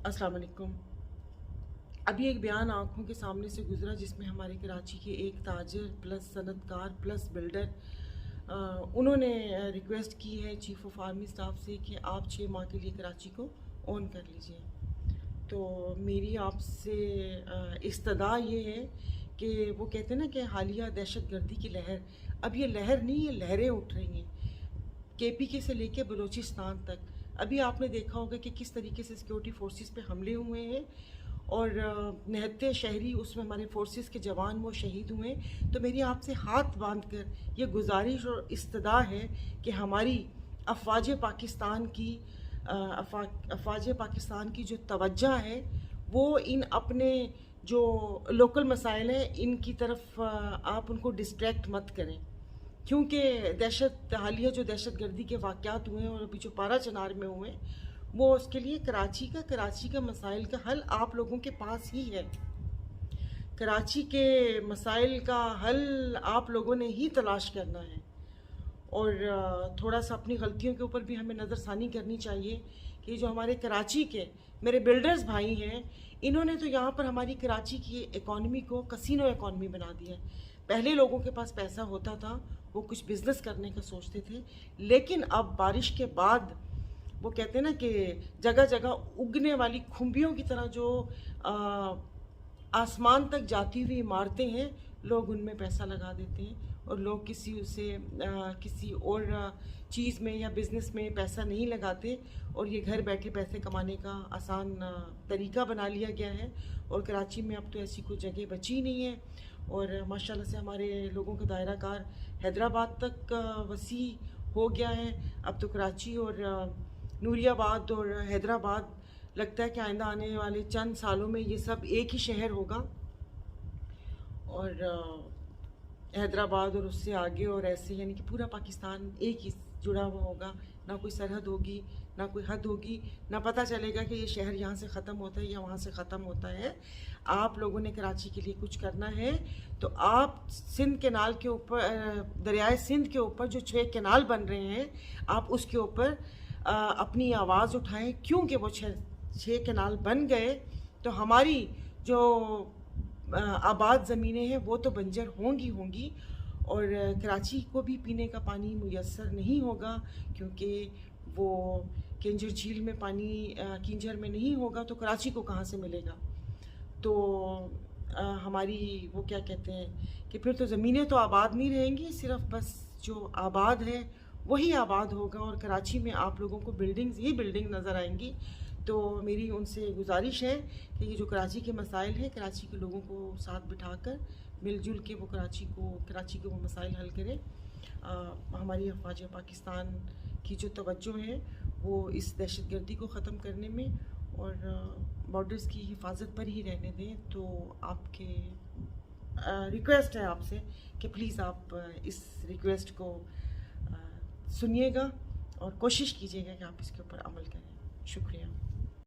अस्सलाम वालेकुम। अभी एक बयान आंखों के सामने से गुजरा जिसमें हमारे कराची के एक ताजर प्लस सनतकार प्लस बिल्डर उन्होंने रिक्वेस्ट की है चीफ़ ऑफ आर्मी स्टाफ से कि आप 6 माह के लिए कराची को ऑन कर लीजिए। तो मेरी आपसे इस्तदा ये है कि वो कहते हैं ना कि हालिया दहशत गर्दी की लहर, अब ये लहर नहीं, ये लहरें उठ रही हैं केपीके से लेके बलूचिस्तान तक। अभी आपने देखा होगा कि किस तरीके से सिक्योरिटी फोर्सेस पे हमले हुए हैं और निहत्ते शहरी उसमें हमारे फोर्सेस के जवान वो शहीद हुए। तो मेरी आपसे हाथ बांध कर ये गुजारिश और इस्तदा है कि हमारी अफवाज पाकिस्तान की अफवाज पाकिस्तान की जो तवज्जो है वो इन अपने जो लोकल मसाइल हैं इनकी तरफ आप उनको डिस्ट्रैक्ट मत करें, क्योंकि हालिया जो दहशत गर्दी के वाक़यात हुए हैं और अभी जो पारा चनार में हुए वो उसके लिए कराची का मसाइल का हल आप लोगों के पास ही है। कराची के मसाइल का हल आप लोगों ने ही तलाश करना है और थोड़ा सा अपनी गलतियों के ऊपर भी हमें नज़रसानी करनी चाहिए कि जो हमारे कराची के मेरे बिल्डर्स भाई हैं इन्होंने तो यहाँ पर हमारी कराची की इकॉनमी को कसीनो इकॉनमी बना दिया है। पहले लोगों के पास पैसा होता था, वो कुछ बिज़नेस करने का सोचते थे, लेकिन अब बारिश के बाद वो कहते हैं ना कि जगह जगह उगने वाली खुम्बियों की तरह जो आसमान तक जाती हुई इमारतें हैं, लोग उनमें पैसा लगा देते हैं और लोग किसी और चीज़ में या बिज़नेस में पैसा नहीं लगाते और ये घर बैठे पैसे कमाने का आसान तरीका बना लिया गया है। और कराची में अब तो ऐसी कोई जगह बची नहीं है और माशाल्लाह से हमारे लोगों का दायरा कार हैदराबाद तक वसी हो गया है। अब तो कराची और नूरियाबाद और हैदराबाद लगता है कि आइंदा आने वाले चंद सालों में ये सब एक ही शहर होगा और हैदराबाद और उससे आगे और ऐसे यानी कि पूरा पाकिस्तान एक ही जुड़ा हुआ होगा। ना कोई सरहद होगी, ना कोई हद होगी, ना पता चलेगा कि ये शहर यहाँ से ख़त्म होता है या वहाँ से ख़त्म होता है। आप लोगों ने कराची के लिए कुछ करना है तो आप सिंध कैनाल के ऊपर दरियाए सिंध के ऊपर जो 6 कैनाल बन रहे हैं आप उसके ऊपर अपनी आवाज़ उठाएं, क्योंकि वो 6 कैनाल बन गए तो हमारी जो आबाद ज़मीनें हैं वो तो बंजर होंगी और कराची को भी पीने का पानी मुयस्सर नहीं होगा, क्योंकि वो किंजर झील में पानी किंजर में नहीं होगा तो कराची को कहाँ से मिलेगा। तो हमारी वो क्या कहते हैं कि फिर तो ज़मीनें तो आबाद नहीं रहेंगी, सिर्फ बस जो आबाद है वही आबाद होगा और कराची में आप लोगों को बिल्डिंग्स ही बिल्डिंग नज़र आएंगी। तो मेरी उनसे गुजारिश है कि ये जो कराची के मसाइल हैं कराची के लोगों को साथ बिठाकर मिलजुल के वो कराची के वो मसाइल हल करें। हमारी अफवाज पाकिस्तान की जो तवज्जो है वो इस दहशतगर्दी को ख़त्म करने में और बॉर्डर्स की हिफाजत पर ही रहने दें। तो आपके रिक्वेस्ट है आपसे कि प्लीज़ आप इस रिक्वेस्ट को सुनिएगा और कोशिश कीजिएगा कि आप इसके ऊपर अमल करें। शुक्रिया।